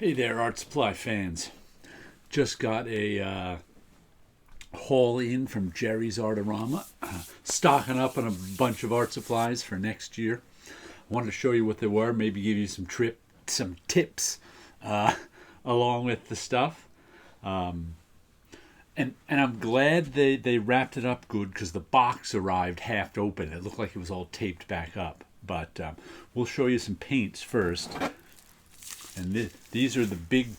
Hey there, art supply fans. Just got a haul in from Jerry's Artorama. Stocking up on a bunch of art supplies for next year. I wanted to show you what they were, maybe give you some tips along with the stuff. And I'm glad they wrapped it up good because the box arrived half open. It looked like it was all taped back up. But we'll show you some paints first. And these are the big.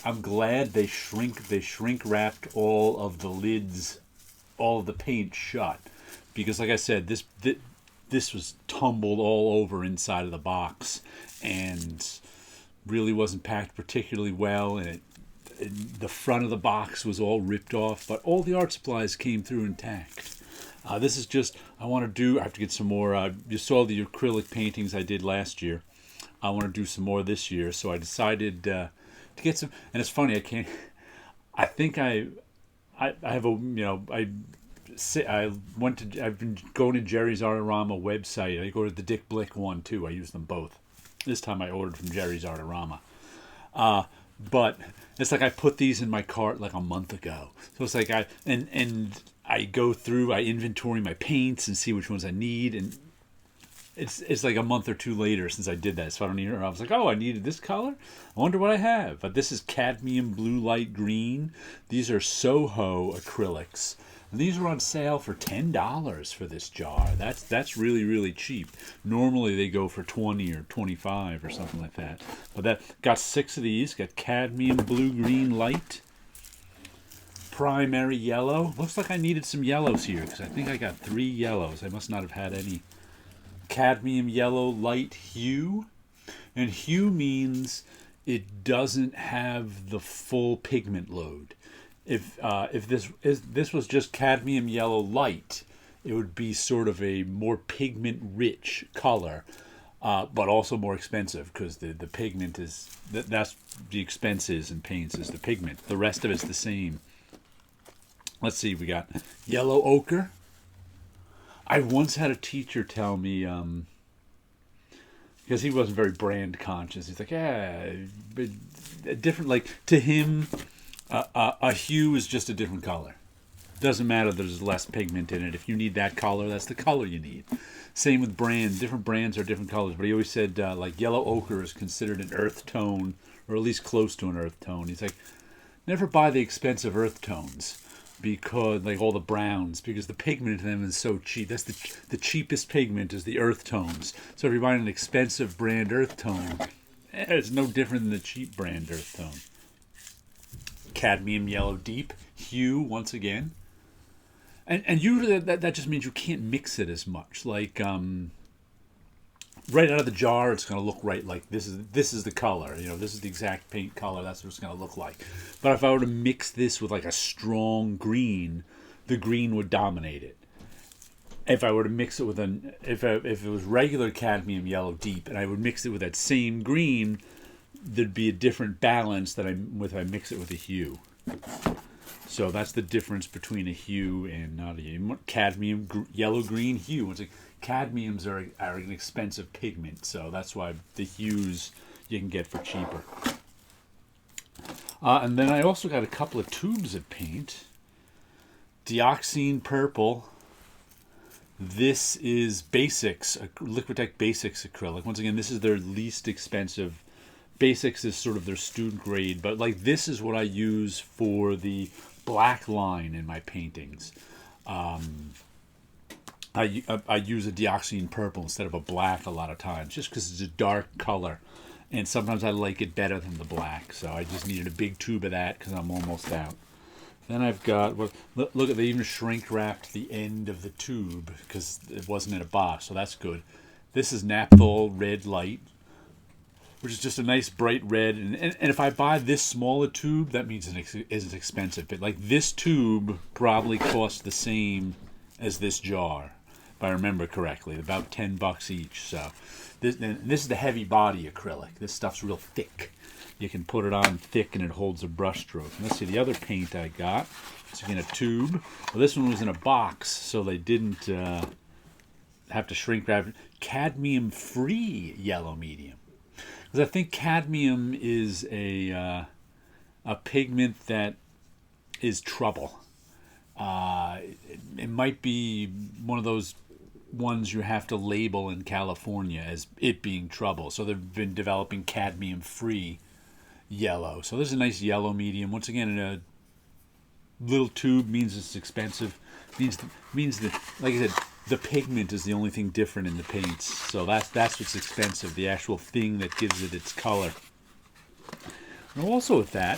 I'm glad they shrink wrapped all of the lids, all of the paint shut, because like I said, this was tumbled all over inside of the box, and really wasn't packed particularly well, and the front of the box was all ripped off, but all the art supplies came through intact. This is just I have to get some more. You saw the acrylic paintings I did last year. I want to do some more this year, so I decided to get some. And it's funny, I think I have a I've been going to Jerry's Artorama website. I go to the Dick Blick one too. I use them both. This time I ordered from Jerry's Artorama, but it's like I put these in my cart like a month ago. So it's like I go through, I inventory my paints and see which ones I need, and it's like a month or two later since I did that, so I don't need it. I was like, oh, I needed this color? I wonder what I have. But this is cadmium blue light green. These are Soho acrylics. And these were on sale for $10 for this jar. That's really, really cheap. Normally they go for $20 or $25 or something like that. But that got 6 of these. Got cadmium blue green light. Primary yellow. Looks like I needed some yellows here because I think I got 3 yellows. I must not have had any. Cadmium yellow light hue, and hue means it doesn't have the full pigment load. If this was just cadmium yellow light, it would be sort of a more pigment rich color, but also more expensive because the pigment is that's the expenses in paints is the pigment. The rest of it's the same. Let's see, we got yellow ochre. I once had a teacher tell me, because he wasn't very brand conscious, he's like, yeah, but different, like, to him, a hue is just a different color. Doesn't matter, there's less pigment in it. If you need that color, that's the color you need. Same with brands. Different brands are different colors, but he always said, like, yellow ochre is considered an earth tone, or at least close to an earth tone. He's like, never buy the expensive earth tones. Because like all the browns, because the pigment in them is so cheap. That's the cheapest pigment is the earth tones. So if you're buying an expensive brand earth tone, it's no different than the cheap brand earth tone. Cadmium yellow deep hue once again, and usually that just means you can't mix it as much. Like right out of the jar, it's going to look right like this is the color. You know, this is the exact paint color. That's what it's going to look like. But if I were to mix this with like a strong green, the green would dominate it. If I were to mix it with if it was regular cadmium yellow deep, and I would mix it with that same green, there'd be a different balance that if I mix it with a hue. So that's the difference between a hue and not a hue. Cadmium yellow green hue. It's like cadmiums are an expensive pigment, so that's why the hues you can get for cheaper. And then I also got a couple of tubes of paint. Deoxine Purple. This is Basics, Liquitech Basics acrylic. Once again, this is their least expensive. Basics is sort of their student grade, but like this is what I use for the black line in my paintings. I use a Deoxine Purple instead of a black a lot of times, just because it's a dark color, and sometimes I like it better than the black. So I just needed a big tube of that because I'm almost out. Then I've got, well, look at, they even shrink wrapped the end of the tube because it wasn't in a box, so that's good. This is Naphthal Red Light, which is just a nice bright red. And if I buy this smaller tube, that means it's expensive. But like this tube probably costs the same as this jar, if I remember correctly, about $10 each. So this is the heavy body acrylic. This stuff's real thick. You can put it on thick and it holds a brush stroke. And let's see, the other paint I got, it's again a tube. Well, this one was in a box, so they didn't have to shrink wrap it. Cadmium free yellow medium. Because I think cadmium is a pigment that is trouble. It might be one of those ones you have to label in California as it being trouble. So they've been developing cadmium-free yellow. So there's a nice yellow medium. Once again, in a little tube means it's expensive. Means that, like I said, the pigment is the only thing different in the paints. So that's what's expensive, the actual thing that gives it its color. And also with that,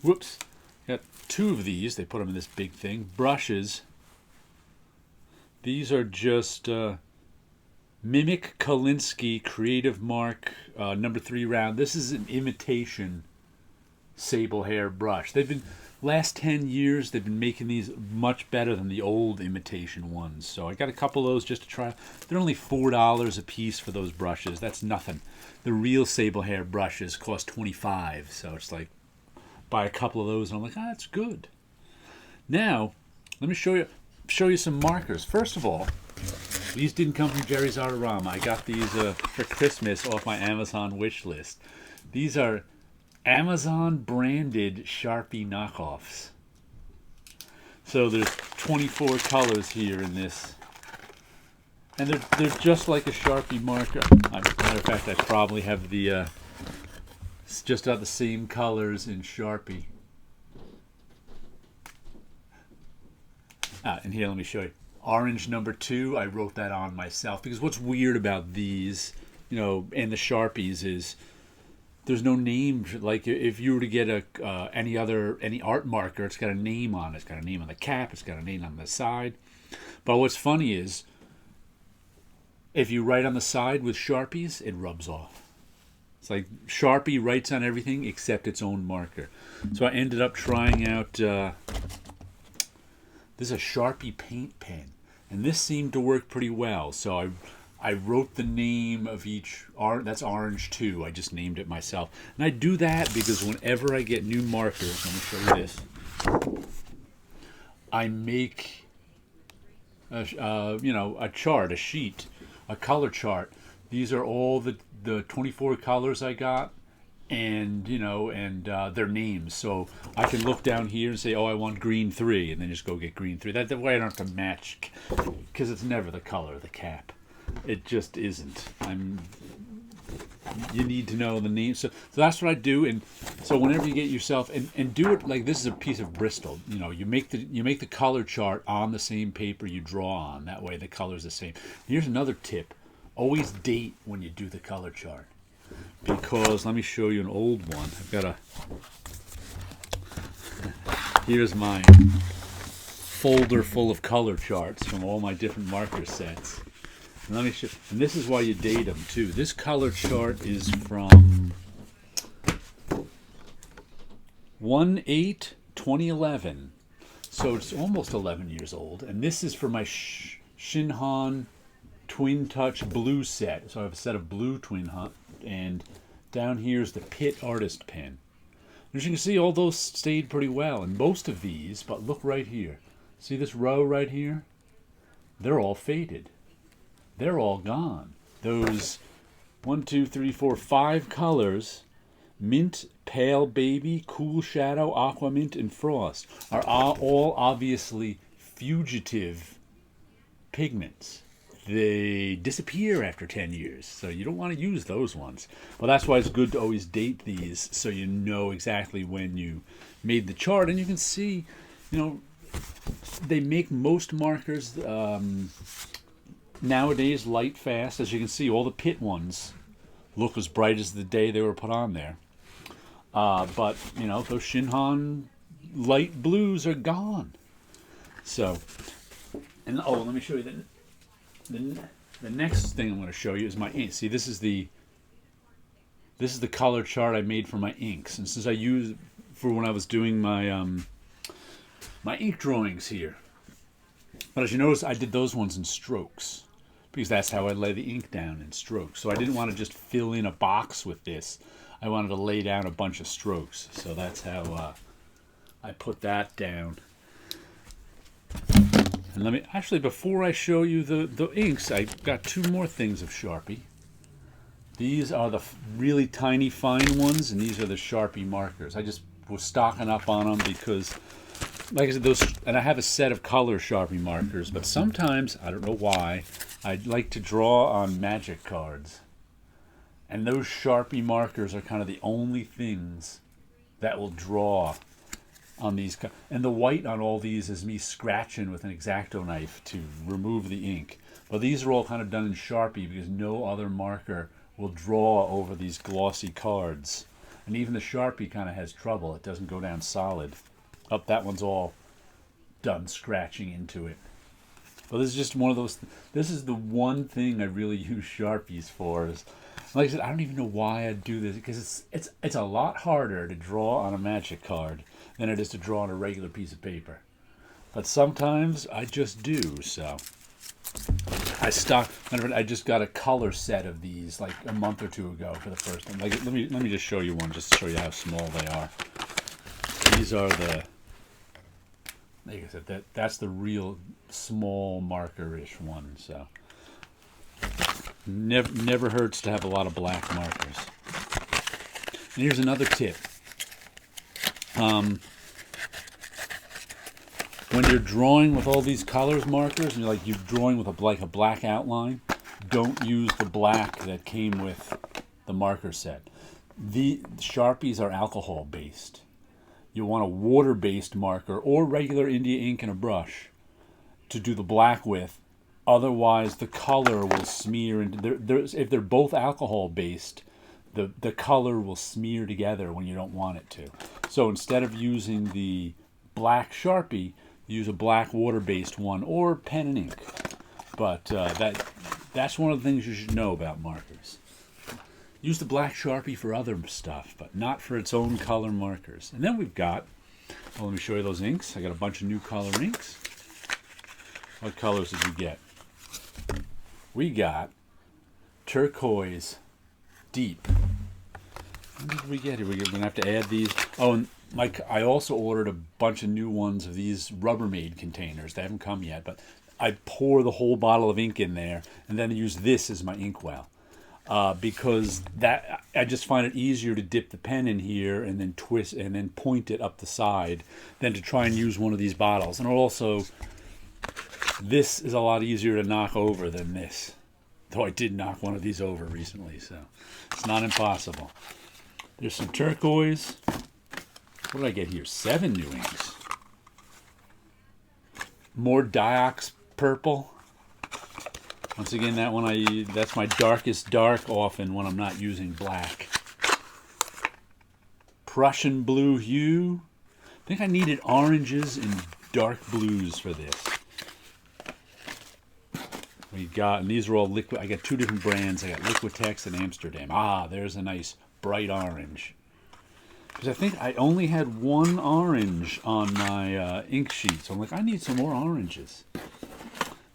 whoops, got two of these. They put them in this big thing. Brushes. These are just Mimic Kolinsky Creative Mark number 3 round. This is an imitation sable hair brush. They've been, last 10 years, they've been making these much better than the old imitation ones. So I got a couple of those just to try. They're only $4 a piece for those brushes. That's nothing. The real sable hair brushes cost $25. So it's like, buy a couple of those and I'm like, that's good. Now, let me show you some markers. First of all, these didn't come from Jerry's Artorama. I got these for Christmas off my Amazon wish list. These are Amazon branded Sharpie knockoffs. So there's 24 colors here in this. And they're just like a Sharpie marker. Matter of fact, I probably have the it's just about the same colors in Sharpie. And here, let me show you. Orange number 2, I wrote that on myself. Because what's weird about these, you know, and the Sharpies is there's no name. Like if you were to get any art marker, it's got a name on it. It's got a name on the cap. It's got a name on the side. But what's funny is if you write on the side with Sharpies, it rubs off. It's like Sharpie writes on everything except its own marker. So I ended up trying out... this is a Sharpie Paint Pen, and this seemed to work pretty well. So I wrote the name of each, that's orange 2, I just named it myself. And I do that because whenever I get new markers, let me show you this, I make a chart, a sheet, a color chart. These are all the 24 colors I got. And their names, so I can look down here and say, oh, I want green 3, and then just go get green 3. That way I don't have to match, because it's never the color of the cap. It just isn't. You need to know the name. So that's what I do. And so whenever you get yourself and do it like this is a piece of Bristol. You know, you make the color chart on the same paper you draw on. That way the color's the same. Here's another tip: always date when you do the color chart. Because let me show you an old one. I've got here's my folder full of color charts from all my different marker sets. And let me show, and this is why you date them too. This color chart is from 1/8/2011, so it's almost 11 years old. And this is for my Shinhan Twin Touch blue set. So I have a set of blue Twin Touch. And down here's the Pitt Artist Pen. As you can see, all those stayed pretty well. And most of these, but look right here. See this row right here? They're all faded. They're all gone. Those 1, 2, 3, 4, 5 colors, Mint, Pale Baby, Cool Shadow, Aqua Mint, and Frost, are all obviously fugitive pigments. They disappear after 10 years, so you don't want to use those ones. Well, that's why it's good to always date these so you know exactly when you made the chart. And you can see, they make most markers nowadays light fast. As you can see, all the Pitt ones look as bright as the day they were put on there. But, those Shinhan light blues are gone. So, and let me show you that. The next thing I'm going to show you is my ink. See, this is the color chart I made for my inks, and since I used for when I was doing my my ink drawings here. But as you notice, I did those ones in strokes because that's how I lay the ink down, in strokes. So I didn't want to just fill in a box with this. I wanted to lay down a bunch of strokes. So that's how I put that down. And let me, actually, before I show you the inks, I got 2 more things of Sharpie. These are the really tiny fine ones, and these are the Sharpie markers. I just was stocking up on them because, like I said, and I have a set of color Sharpie markers, but sometimes, I don't know why, I'd like to draw on magic cards. And those Sharpie markers are kind of the only things that will draw on these. And the white on all these is me scratching with an X-Acto knife to remove the ink. But these are all kind of done in Sharpie because no other marker will draw over these glossy cards. And even the Sharpie kind of has trouble. It doesn't go down solid. Oh, that one's all done scratching into it. But this is just one of those. This is the one thing I really use Sharpies for. Is, like I said, I don't even know why I do this, because it's a lot harder to draw on a magic card than it is to draw on a regular piece of paper. But sometimes I just do. So I just got a color set of these like a month or two ago for the first time. Like, let me just show you one, just to show you how small they are. These are the, like I said, that's the real small marker-ish one. So never hurts to have a lot of black markers. And here's another tip. When you're drawing with all these colors markers, and you're drawing with a black outline, don't use the black that came with the marker set. The Sharpies are alcohol based. You want a water based marker or regular India ink and a brush to do the black with. Otherwise, the color will smear. If they're both alcohol based, the color will smear together when you don't want it to. So instead of using the black Sharpie, use a black water-based one or pen and ink. But that's one of the things you should know about markers. Use the black Sharpie for other stuff, but not for its own color markers. And then we've got, well, let me show you those inks. I got a bunch of new color inks. What colors did we get? We got turquoise deep. What did we get here? We're going to have to add these. Oh, and I also ordered a bunch of new ones of these Rubbermaid containers. They haven't come yet, but I pour the whole bottle of ink in there and then use this as my inkwell. Because I just find it easier to dip the pen in here and then twist and then point it up the side than to try and use one of these bottles. And also, this is a lot easier to knock over than this. Though I did knock one of these over recently, so it's not impossible. There's some turquoise. What did I get here? 7 new inks. More Deoxine Purple. Once again, that's my darkest dark often when I'm not using black. Prussian Blue Hue. I think I needed oranges and dark blues for this. And these are all liquid. I got 2 different brands. I got Liquitex and Amsterdam. Ah, there's a nice bright orange. Because I think I only had 1 orange on my ink sheet. So I'm like, I need some more oranges.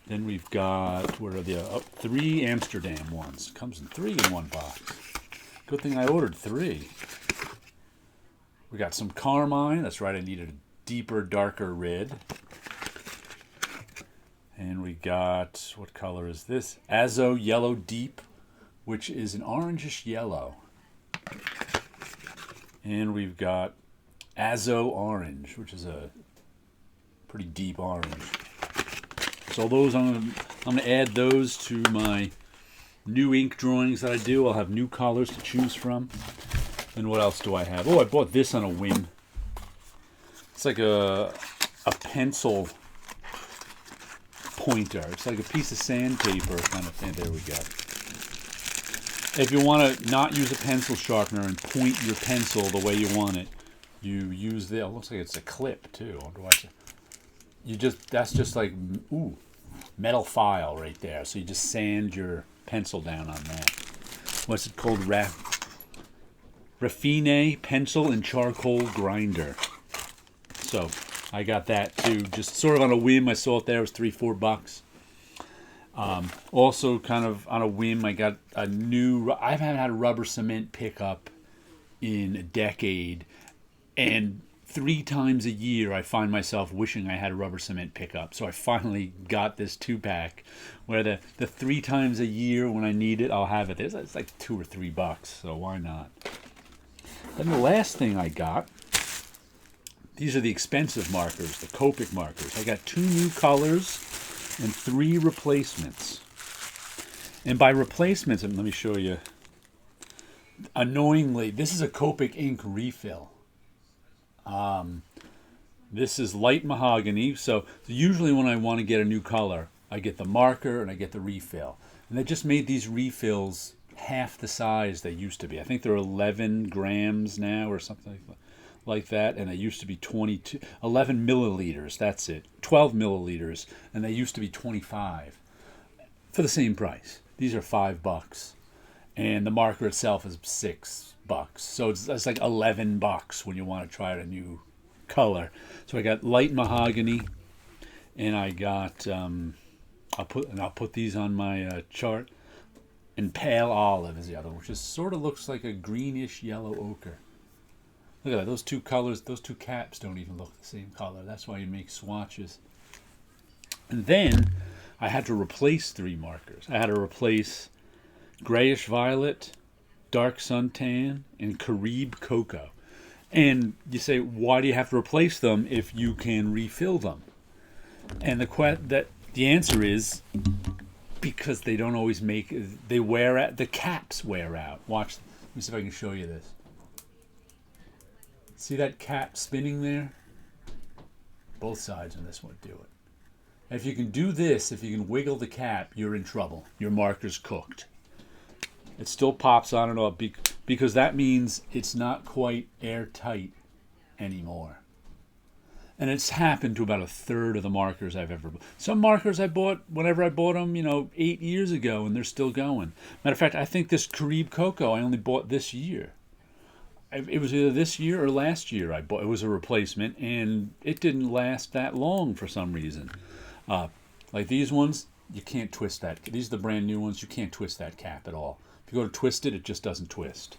Then we've got, where are the 3 Amsterdam ones. Comes in 3 in one box. Good thing I ordered 3. We got some carmine. That's right, I needed a deeper, darker red. And we got, what color is this? Azo Yellow Deep, which is an orangish yellow. And we've got Azo Orange, which is a pretty deep orange. So those, I'm going to add those to my new ink drawings that I do. I'll have new colors to choose from. And what else do I have? Oh, I bought this on a whim. It's like a pencil pointer. It's like a piece of sandpaper kind of thing. There we go. If you want to not use a pencil sharpener and point your pencil the way you want it, you use the. It looks like it's a clip too. That's just like metal file right there. So you just sand your pencil down on that. What's it called? Raffine Pencil and Charcoal Grinder. So I got that too, just sort of on a whim. I saw it there. It was $3-4 bucks. Also, kind of on a whim, I got a new. I haven't had a rubber cement pickup in a decade, and 3 times a year I find myself wishing I had a rubber cement pickup. So I finally got this 2-pack where the 3 times a year when I need it, I'll have it. It's like $2 or $3, so why not? Then the last thing I got, these are the expensive markers, the Copic markers. I got 2 new colors and 3 replacements. And by replacements, let me show you. Annoyingly, this is a Copic Ink Refill. This is light mahogany, so usually when I want to get a new color, I get the marker and I get the refill. And they just made these refills half the size they used to be. I think they're 11 grams now or something like that, and they used to be 11 milliliters, that's it, 12 milliliters, and they used to be 25 for the same price. These are $5, and the marker itself is $6. So it's like $11 when you want to try a new color. So I got light mahogany, and I got I'll put these on my chart. And pale olive is the other one, which sort of looks like a greenish yellow ochre. Look at that, those 2 colors, those 2 caps don't even look the same color. That's why you make swatches. And then I had to replace 3 markers. I had to replace grayish violet, dark suntan, and Carib cocoa. And you say, why do you have to replace them if you can refill them? And the answer is because they don't always they wear out, the caps wear out. Watch, let me see if I can show you this. See that cap spinning there? Both sides on this one do it. If you can do this, if you can wiggle the cap, you're in trouble. Your marker's cooked. It still pops on and off because that means it's not quite airtight anymore. And it's happened to about 1/3 of the markers I've ever bought. Some markers I bought whenever I bought them, 8 years ago, and they're still going. Matter of fact, I think this Carib cocoa I only bought this year. It was either this year or last year I bought. It was a replacement, and it didn't last that long for some reason. Like these ones, you can't twist that. These are the brand new ones. You can't twist that cap at all. If you go to twist it, it just doesn't twist.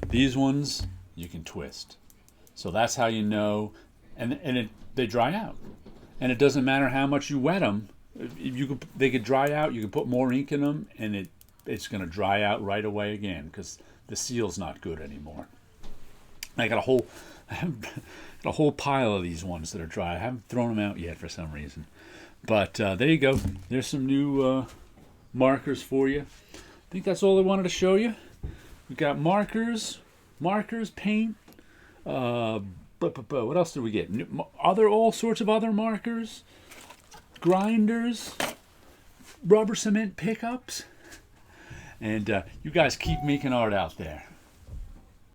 These ones, you can twist. So that's how you know. And they dry out. And it doesn't matter how much you wet them. They could dry out. You can put more ink in them, and it's going to dry out right away again because the seal's not good anymore. I got a whole pile of these ones that are dry. I haven't thrown them out yet for some reason. But there you go. There's some new markers for you. I think that's all I wanted to show you. We've got markers, paint. What else did we get? All sorts of other markers, grinders, rubber cement pickups. And you guys keep making art out there.